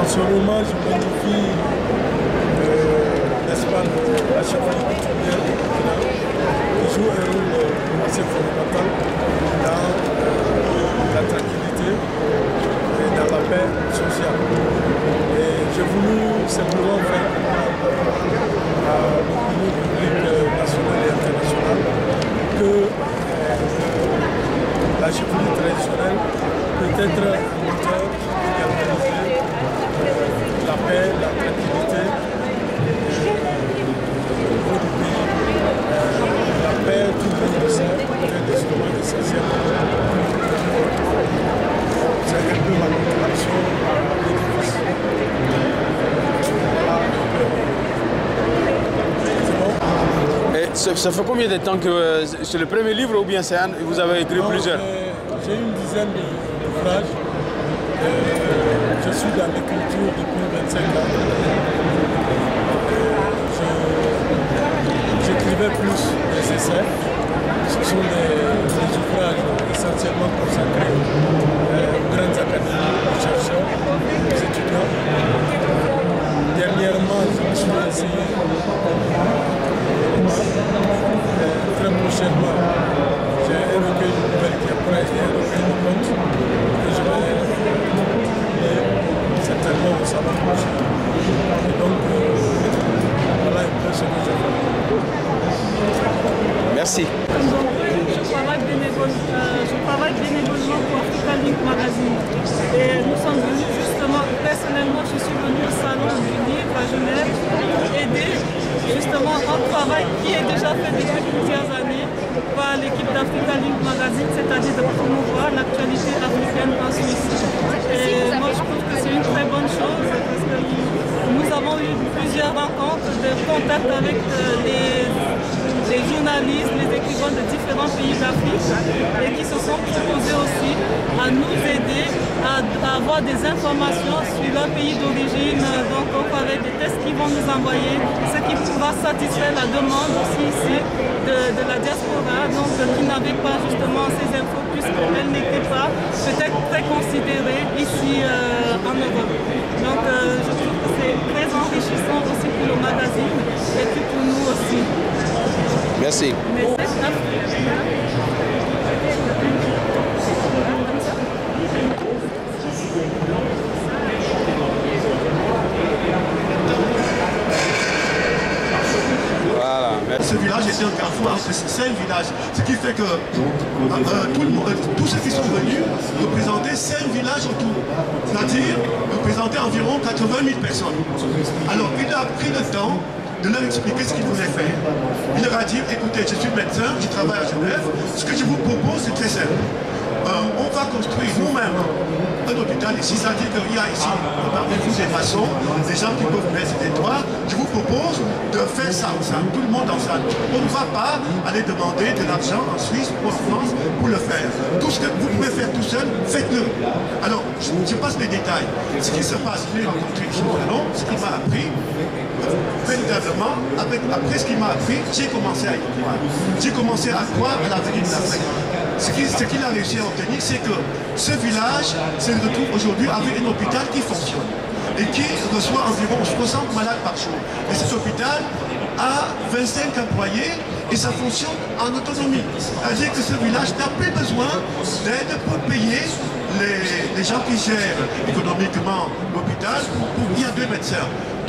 En ce hommage magnifique, n'est-ce pas, la chefferie coutumière qui joue un rôle assez fondamental dans la tranquillité et dans la paix sociale. Et j'ai voulu simplement faire à l'opinion publique nationale et internationale que la chefferie traditionnelle peut être un moteur qui galvanise la paix, la tranquillité au niveau du pays. La paix, tout le monde le sait, est des instruments essentiels. C'est un peu la contribution à l'édifice. Et ça fait combien de temps que c'est le premier livre ou bien vous avez écrit plusieurs? J'ai une dizaine d'ouvrages. Je suis dans l'écriture depuis 25 ans. J'écrivais plus des essais. Ce sont des ouvrages essentiellement consacrés aux grandes académies, aux chercheurs, aux étudiants. Dernièrement, je me suis essayé. Très prochainement, j'ai un recueil de nouvelles qui est prêt et un recueil de contes que je vais lire certainement au salon prochain. Et donc, voilà un peu ce que je fais. Merci. Je travaille bénévolement pour Africa Link Magazine. Et nous sommes venus justement, personnellement, je suis venue au salon du livre à Genève aider justement un travail qui est déjà fait depuis plusieurs années par l'équipe d'Africa Link Magazine, c'est-à-dire de promouvoir l'actualité africaine en Suisse. Et moi, je trouve que c'est une très bonne chose parce que nous avons eu plusieurs rencontres de contact avec les journalistes, les écrivains de différents pays d'Afrique et qui se sont proposés aussi à nous aider à avoir des informations sur leur pays d'origine. Donc on va avec des tests qu'ils vont nous envoyer, ce qui pourra satisfaire la demande aussi ici de la diaspora, donc qui n'avait pas justement ces infos puisqu'elles n'étaient pas peut-être très considérées ici en Europe. Donc je trouve que c'est très enrichissant aussi pour le magazine et puis pour nous aussi. Merci. Voilà. Ce village était un carrefour entre 5 villages, ce qui fait que tous ceux qui sont venus représentaient 5 villages autour, c'est-à-dire représentaient environ 80 000 personnes. Alors il a pris le temps de leur expliquer ce qu'il voulait faire. Il leur a dit, écoutez, je suis médecin, je travaille à Genève, ce que je vous propose c'est très simple. On va construire nous-mêmes un hôpital ici, c'est-à-dire qu'il y a ici, parmi vous des maçons, des gens qui peuvent mettre des toits. Je vous propose de faire ça ensemble, tout le monde ensemble. On ne va pas aller demander de l'argent en Suisse ou en France pour le faire. Tout ce que vous pouvez faire tout seul, faites-le. Alors, je passe les détails. Ce qui se passe, j'ai rencontré Chimolano, ce qui m'a appris, véritablement, après ce qu'il m'a appris, j'ai commencé à y croire. J'ai commencé à croire à l'avenir de l'Afrique. Ce qu'il a réussi à obtenir, c'est que ce village se retrouve aujourd'hui avec un hôpital qui fonctionne et qui reçoit environ 60 malades par jour. Et cet hôpital a 25 employés et ça fonctionne en autonomie. C'est-à-dire que ce village n'a plus besoin d'aide pour payer les gens qui gèrent économiquement l'hôpital. Il y a deux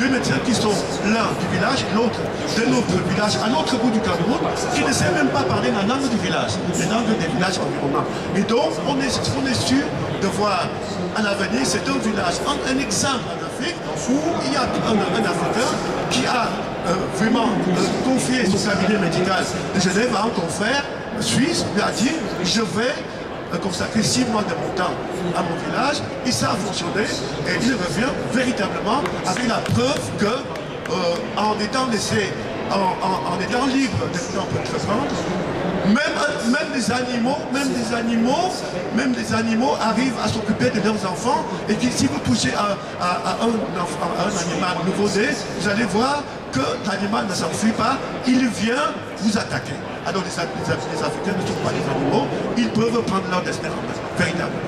médecins qui sont l'un du village, l'autre de notre village à l'autre bout du Cameroun, qui ne sait même pas parler la langue du village, les langues des villages environnants. Et donc, on est sûr de voir à l'avenir, c'est un village, un exemple en Afrique où il y a un Africain qui a vraiment confié son cabinet médical de Genève à un confrère suisse, lui a dit, je vais consacrer 6 mois de mon temps à mon village, et ça a fonctionné, et il revient véritablement avec la preuve que en étant laissé, en étant libre d'entreprendre, même les animaux arrivent à s'occuper de leurs enfants, et que si vous touchez à un animal nouveau-né, vous allez voir que l'animal ne s'enfuit pas, il vient vous attaquer. Alors les Africains ne sont pas des animaux, ils peuvent prendre leur destin en main, véritablement.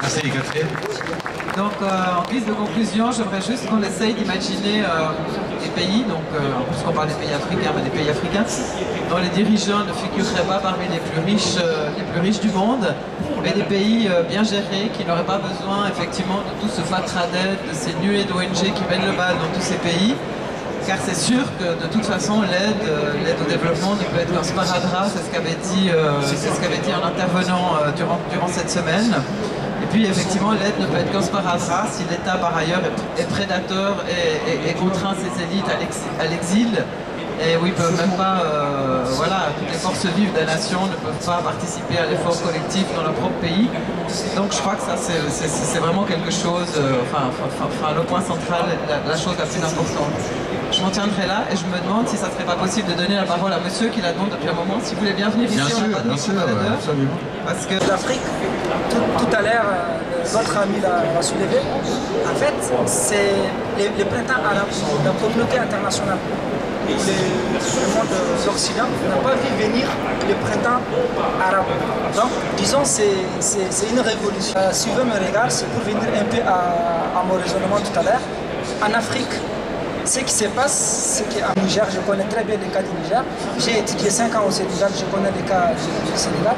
Merci, Catherine. Donc, en guise de conclusion, j'aimerais juste qu'on essaye d'imaginer des pays, donc puisqu'on parle des pays africains, mais des pays africains, dont les dirigeants ne figureraient pas parmi les plus riches du monde, mais des pays bien gérés, qui n'auraient pas besoin effectivement de tout ce fatras d'aide, de ces nuées d'ONG qui mènent le bal dans tous ces pays. Car c'est sûr que de toute façon l'aide au développement ne peut être qu'un sparadrap, c'est ce qu'avait dit un intervenant durant cette semaine. Et puis effectivement l'aide ne peut être qu'un sparadrap si l'État par ailleurs est prédateur et contraint ses élites à l'exil. Et où ils ne peuvent même pas, voilà, toutes les forces vives de la nation ne peuvent pas participer à l'effort collectif dans leur propre pays. Donc je crois que ça c'est vraiment quelque chose, le point central, la chose la plus importante. Je m'en tiendrai là et je me demande si ça ne serait pas possible de donner la parole à monsieur qui la demande depuis un moment. Si vous voulez bien venir ici, bien sûr, absolument. Parce que l'Afrique, tout à l'heure, notre ami l'a soulevé. En fait, c'est les printemps arabes, la communauté internationale. Le monde de l'Occident n'a pas vu venir le printemps arabe. Donc, disons, c'est une révolution. Suivez mes regards, c'est pour venir un peu à mon raisonnement tout à l'heure. En Afrique, ce qui se passe, c'est qu'en Niger, je connais très bien les cas du Niger. J'ai étudié 5 ans au Sénégal, je connais les cas du Sénégal.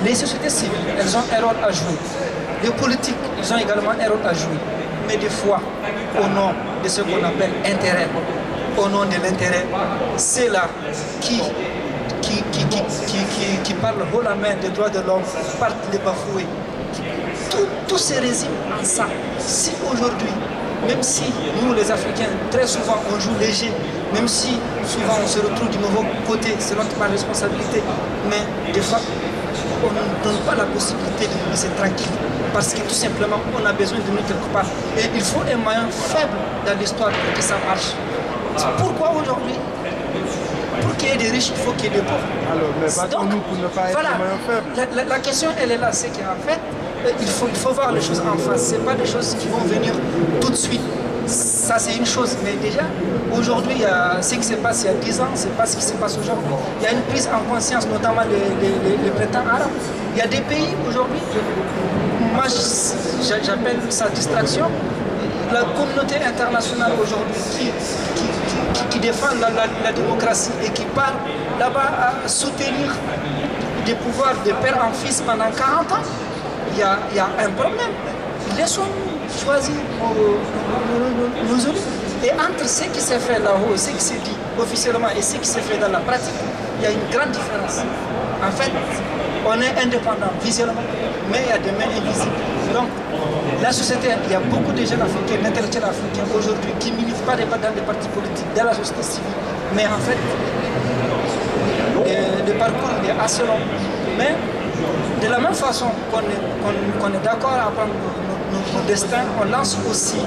Les sociétés civiles, elles ont un rôle à jouer. Les politiques, ils ont également un rôle à jouer. Mais des fois, au nom de ce qu'on appelle intérêt, au nom de l'intérêt, c'est là qui parle haut la main des droits de l'homme, partent les bafoués. Tout se résume en ça. Si aujourd'hui, même si nous les Africains, très souvent on joue léger, même si souvent on se retrouve du mauvais côté, c'est notre responsabilité, mais des fois on ne donne pas la possibilité de nous laisser tranquille, parce que tout simplement on a besoin de nous quelque part. Et il faut un moyen faible dans l'histoire pour que ça marche. Pourquoi aujourd'hui, pour qu'il y ait des riches, il faut qu'il y ait des pauvres? Alors, mais battons-nous pour ne pas être voilà, un moyen faible. La question, elle est là, c'est qu'en fait, il faut voir les choses en face. Ce n'est pas des choses qui vont venir tout de suite. Ça, c'est une chose. Mais déjà, aujourd'hui, ce qui se passe il y a 10 ans, ce n'est pas ce qui se passe aujourd'hui. Il y a une prise en conscience, notamment les printemps arabes. Il y a des pays aujourd'hui, moi j'appelle ça distraction. La communauté internationale aujourd'hui qui défend la démocratie et qui part là-bas à soutenir des pouvoirs de père en fils pendant 40 ans, il y a un problème. Laissons-nous choisir nos élus. Et entre ce qui s'est fait là-haut, ce qui s'est dit officiellement et ce qui s'est fait dans la pratique, il y a une grande différence. En fait, on est indépendant visuellement, mais il y a des mains invisibles. Donc, la société, il y a beaucoup de jeunes africains, d'intellectuels africains aujourd'hui qui ne militent pas dans des partis politiques, dans la société civile. Mais en fait, le parcours est assez long. Mais de la même façon qu'on est d'accord à prendre nos destins, on lance aussi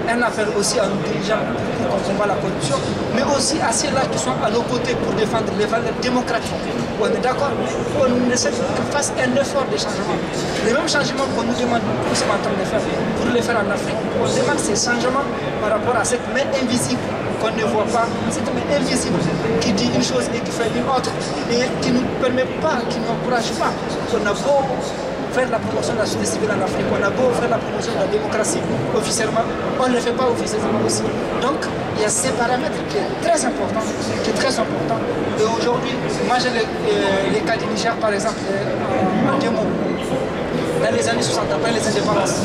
un appel aussi à nos dirigeants pour qu'on combat la corruption, mais aussi à ceux-là qui sont à nos côtés pour défendre les valeurs démocratiques. On est d'accord, mais on essaie qu'ils fassent un effort de changement. Les mêmes changements qu'on nous demande, nous sommes en train de faire, pour les faire en Afrique. On demande ces changements par rapport à cette main invisible qu'on ne voit pas, cette main invisible qui dit une chose et qui fait une autre, et qui ne nous permet pas, qui ne nous encourage pas. On a beau faire la promotion de la société civile en Afrique, on a beau faire la promotion de la démocratie officiellement, on ne le fait pas officiellement aussi. Donc, il y a ces paramètres qui est très important, Et aujourd'hui, moi j'ai les cas du Niger par exemple, en deux mots. Dans les années 60, après les indépendances,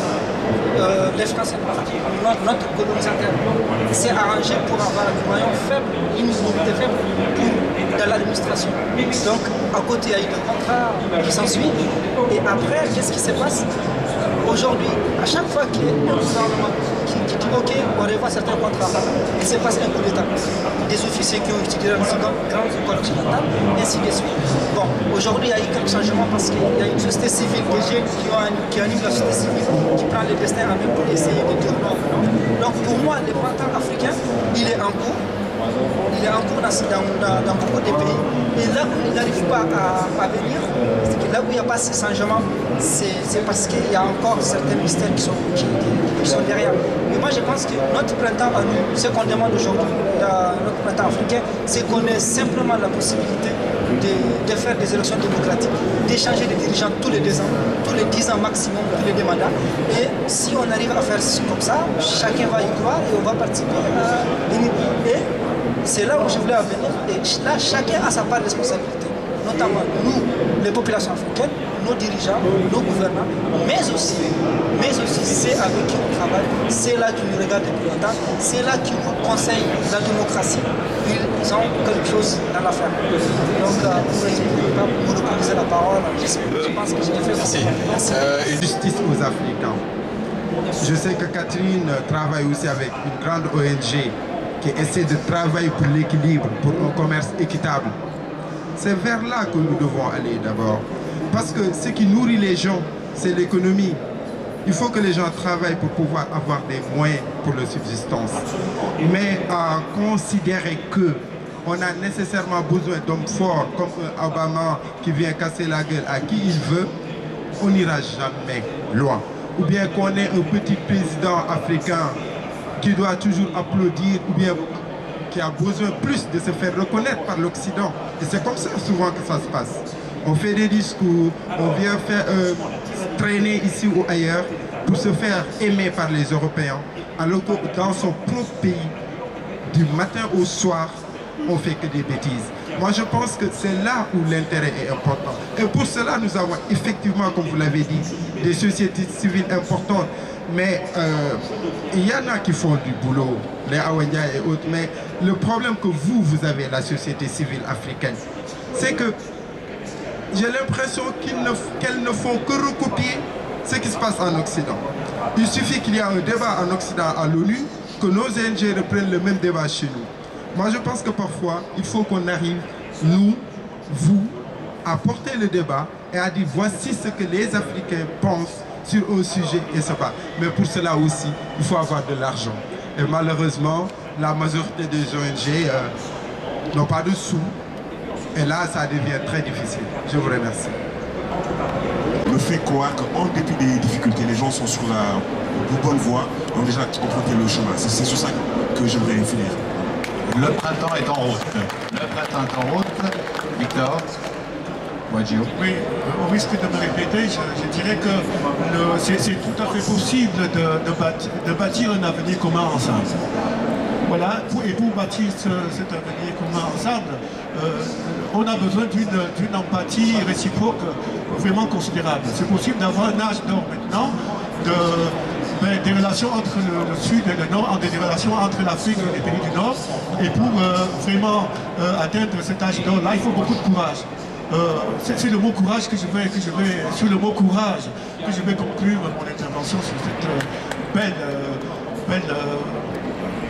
les Français, notre colonisateur, s'est arrangé pour avoir un moyen faible, une minorité faible dans l'administration. Donc, à côté, il y a eu des contrats qui s'ensuivent. Et après, qu'est-ce qui se passe? Aujourd'hui, à chaque fois qu'il y a un gouvernement qui dit OK, on revoit certains contrats, il se passe un coup d'État. Des officiers qui ont étudié dans une grande école occidentale, et ainsi de suite. Bon, aujourd'hui, il y a eu quelques changements parce qu'il y a une société civile, des jeunes qui animent la société civile, qui prend le destin en main pour essayer de dire non. Donc, pour moi, le printemps africain, il est en cours. Il est en cours dans beaucoup de pays. Et là où il n'arrive pas à venir, c'est que là où il n'y a pas ces changements, c'est parce qu'il y a encore certains mystères qui sont derrière. Mais moi, moi je pense que notre printemps à nous, ce qu'on demande aujourd'hui, notre printemps africain, c'est qu'on ait simplement la possibilité de faire des élections démocratiques, d'échanger des dirigeants tous les 2 ans, tous les 10 ans maximum, tous les 2 mandats. Et si on arrive à faire comme ça, chacun va y croire et on va participer à venir. Et c'est là où je voulais en venir. Et là, chacun a sa part de responsabilité. Notamment nous, les populations africaines, nos dirigeants, nos gouvernants, mais aussi c'est avec qui on travaille, c'est là qui nous regardent depuis longtemps, c'est là qui nous conseillent la démocratie. Ils ont quelque chose dans l'affaire. Donc, pour résumer, pas pour monopoliser la parole, je pense que j'ai fait. Merci. Justice aux Africains. Je sais que Catherine travaille aussi avec une grande ONG qui essaie de travailler pour l'équilibre, pour un commerce équitable. C'est vers là que nous devons aller d'abord. Parce que ce qui nourrit les gens, c'est l'économie. Il faut que les gens travaillent pour pouvoir avoir des moyens pour leur subsistance. Mais à considérer qu'on a nécessairement besoin d'hommes forts comme un Obama qui vient casser la gueule à qui il veut, on n'ira jamais loin. Ou bien qu'on ait un petit président africain qui doit toujours applaudir, ou bien qui a besoin plus de se faire reconnaître par l'Occident. Et c'est comme ça souvent que ça se passe. On fait des discours, on vient faire traîner ici ou ailleurs pour se faire aimer par les Européens, alors que dans son propre pays, du matin au soir, on ne fait que des bêtises. Moi, je pense que c'est là où l'intérêt est important. Et pour cela, nous avons effectivement, comme vous l'avez dit, des sociétés civiles importantes. Mais il y en a qui font du boulot, les Awanya et autres. Mais le problème que vous avez, la société civile africaine, c'est que j'ai l'impression qu'elles ne font que recopier ce qui se passe en Occident. Il suffit qu'il y ait un débat en Occident à l'ONU, que nos ONG reprennent le même débat chez nous. Moi, je pense que parfois, il faut qu'on arrive, nous, vous, à porter le débat et à dire voici ce que les Africains pensent sur un sujet et ça va. Mais pour cela aussi, il faut avoir de l'argent. Et malheureusement, la majorité des ONG n'ont pas de sous. Et là, ça devient très difficile. Je vous remercie. Le fait quoi qu'en dépit des difficultés, les gens sont sur la bonne voie, ont déjà emprunté le chemin. C'est sur ça que j'aimerais finir. Le printemps est en route. Le printemps est en route. Victor. Oui, au risque de me répéter, je dirais que c'est tout à fait possible de bâtir un avenir commun ensemble. Voilà, et pour bâtir cet avenir commun ensemble, on a besoin d'une empathie réciproque vraiment considérable. C'est possible d'avoir un âge d'or maintenant, des relations entre le Sud et le Nord, des relations entre l'Afrique et les pays du Nord. Et pour vraiment atteindre cet âge d'or-là, il faut beaucoup de courage. C'est le mot courage sur le mot courage que je vais conclure mon intervention sur cette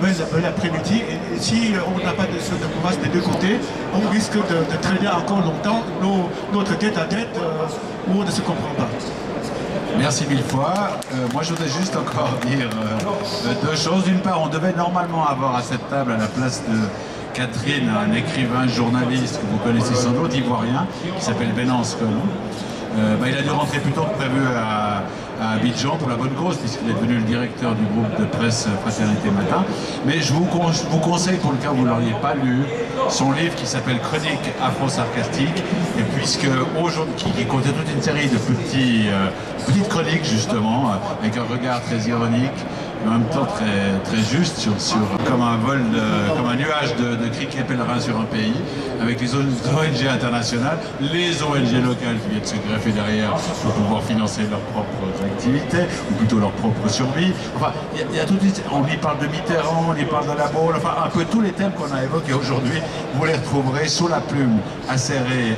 belle après-midi. Et si on n'a pas de courage des deux côtés, on risque de traîner encore longtemps notre tête à tête où on ne se comprend pas. Merci mille fois. Moi, je voudrais juste encore dire deux choses. D'une part, on devait normalement avoir à cette table, à la place de Catherine, un écrivain, journaliste que vous connaissez sans doute, ivoirien, qui s'appelle Venance Conon. Il a dû rentrer plus tôt que prévu à Abidjan pour la bonne cause, puisqu'il est devenu le directeur du groupe de presse Fraternité Matin. Mais je vous conseille, pour le cas où vous ne l'auriez pas lu, son livre qui s'appelle Chroniques afro-sarcastiques, et puisque aujourd'hui, qui comptait toute une série de petites chroniques justement, avec un regard très ironique, mais en même temps très juste, comme un nuage de criquets pèlerins sur un pays, avec les ONG internationales, les ONG locales qui viennent se greffer derrière pour pouvoir financer leurs propres activités, ou plutôt leur propre survie. Enfin, il y a tout, on y parle de Mitterrand, on y parle de la Baule, enfin un peu tous les thèmes qu'on a évoqués aujourd'hui, vous les retrouverez sous la plume acérée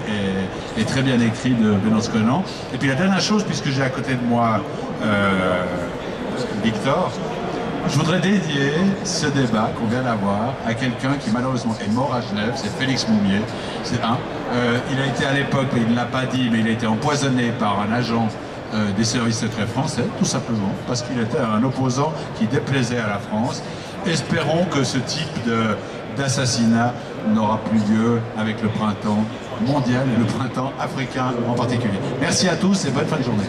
et très bien écrite de Venance Conon. Et puis la dernière chose, puisque j'ai à côté de moi Victor, je voudrais dédier ce débat qu'on vient d'avoir à quelqu'un qui malheureusement est mort à Genève, c'est Félix Moumié. Il a été à l'époque, il ne l'a pas dit, mais il a été empoisonné par un agent des services secrets français, tout simplement, parce qu'il était un opposant qui déplaisait à la France. Espérons que ce type d'assassinat n'aura plus lieu avec le printemps mondial et le printemps africain en particulier. Merci à tous et bonne fin de journée.